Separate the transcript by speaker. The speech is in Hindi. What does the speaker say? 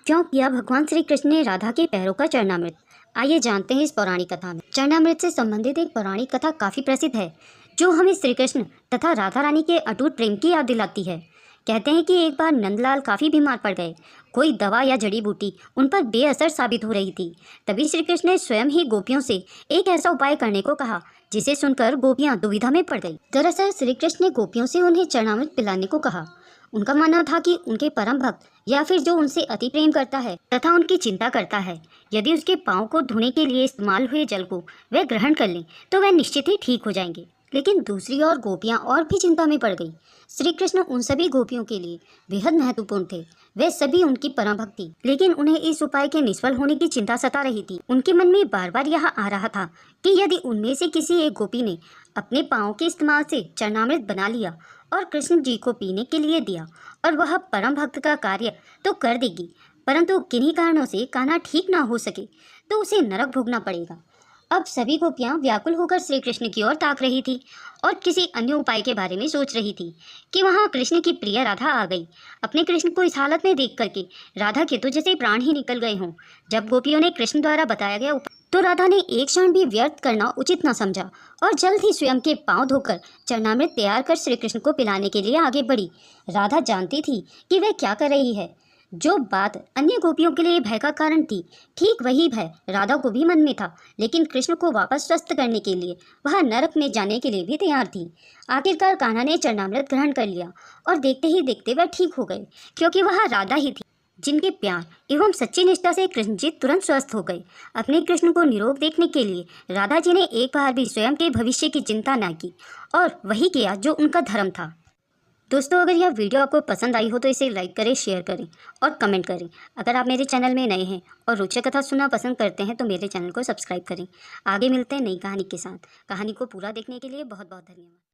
Speaker 1: क्यों किया भगवान श्री कृष्ण ने राधा के पैरों का चरणामृत? आइए जानते हैं इस पौराणिक कथा में। चरणामृत से संबंधित एक पौराणिक कथा काफी प्रसिद्ध है, जो हमें श्री कृष्ण तथा राधा रानी के अटूट प्रेम की याद दिलाती है। कहते हैं कि एक बार नंदलाल काफी बीमार पड़ गए। कोई दवा या जड़ी बूटी उन पर बेअसर साबित हो रही थी। तभी श्री कृष्ण ने स्वयं ही गोपियों से एक ऐसा उपाय करने को कहा, जिसे सुनकर गोपियां दुविधा में पड़ गई। दरअसल श्री कृष्ण ने गोपियों से उन्हें चरणामृत पिलाने को कहा। उनका मानना था कि उनके परम भक्त या फिर जो उनसे अति प्रेम करता है तथा उनकी चिंता करता है, यदि उसके पाँव को धोने के लिए इस्तेमाल हुए जल को वह ग्रहण कर लें तो वह निश्चित ही ठीक हो जाएंगे। लेकिन दूसरी ओर गोपियां और भी चिंता में पड़ गई। श्री कृष्ण उन सभी गोपियों के लिए बेहद महत्वपूर्ण थे। वे सभी उनकी परम भक्त थी, लेकिन उन्हें इस उपाय के निष्फल होने की चिंता सता रही थी। उनके मन में बार बार यह आ रहा था कि यदि उनमें से किसी एक गोपी ने अपने पाँव के इस्तेमाल से चरणामृत बना लिया और कृष्ण जी को पीने के लिए दिया और वह परम भक्त का कार्य तो कर देगी, परंतु किन्हीं कारणों से कान्हा ठीक ना हो सके तो उसे नरक भोगना पड़ेगा। अब सभी गोपियां व्याकुल होकर श्री कृष्ण की ओर ताक रही थी और किसी अन्य उपाय के बारे में सोच रही थी कि वहां कृष्ण की प्रिय राधा आ गई। अपने कृष्ण को इस हालत में देख करके राधा के तो जैसे प्राण ही निकल गए हों। जब गोपियों ने कृष्ण द्वारा बताया गया उपाय तो राधा ने एक क्षण भी व्यर्थ करना उचित न समझा और जल्द ही स्वयं के पांव धोकर चरणामृत तैयार कर श्री कृष्ण को पिलाने के लिए आगे बढ़ी। राधा जानती थी कि वह क्या कर रही है। जो बात अन्य गोपियों के लिए भय का कारण थी, ठीक वही भय राधा को भी मन में था, लेकिन कृष्ण को वापस स्वस्थ करने के लिए वह नरक में जाने के लिए भी तैयार थी। आखिरकार कान्हा ने चरणामृत ग्रहण कर लिया और देखते ही देखते वह ठीक हो गए, क्योंकि वह राधा ही थी जिनके प्यार एवं सच्ची निष्ठा से कृष्ण जी तुरंत स्वस्थ हो गए। अपने कृष्ण को निरोग देखने के लिए राधा जी ने एक बार भी स्वयं के भविष्य की चिंता न की और वही किया जो उनका धर्म था। दोस्तों, अगर यह वीडियो आपको पसंद आई हो तो इसे लाइक करें, शेयर करें और कमेंट करें। अगर आप मेरे चैनल में नए हैं और रोचक कथा सुनना पसंद करते हैं तो मेरे चैनल को सब्सक्राइब करें। आगे मिलते हैं नई कहानी के साथ। कहानी को पूरा देखने के लिए बहुत बहुत धन्यवाद।